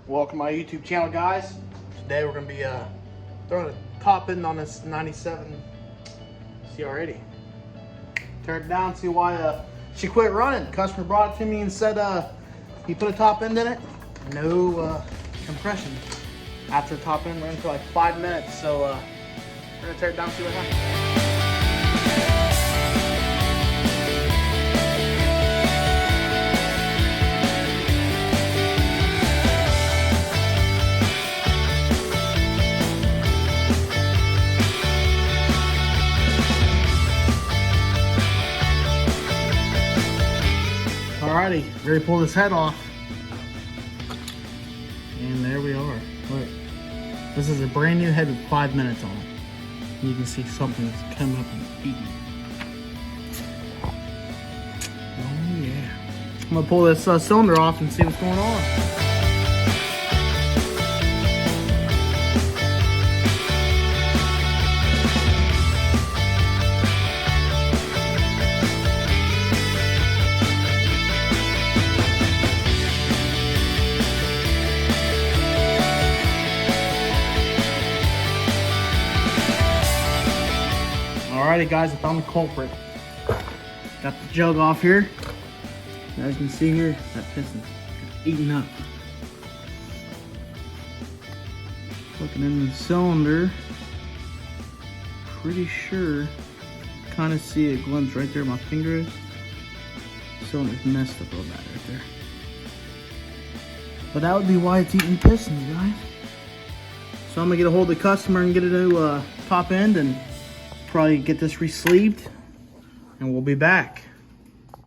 Welcome to my YouTube channel, guys. Today we're going to be throwing a top end on this 97 Cr80. Tear it down, see why she quit running. Customer brought it to me and said he put a top end in it, no compression. After the top end ran for like 5 minutes, so we're going to tear it down and see what happens. Alrighty, ready to pull this head off. And there we are. Look, this is a brand new head with 5 minutes on it. And you can see something that's coming up and eating. Oh yeah. I'm gonna pull this cylinder off and see what's going on. Alrighty guys, I found the culprit. Got the jug off here. As you can see here, that piston eating up. Looking in the cylinder, pretty sure, kind of see a glimpse right there where my finger is. Cylinder's messed up a little bit right there. But that would be why it's eating pistons, guys. So I'm gonna get a hold of the customer and get a new top end and probably get this re-sleeved, and we'll be back.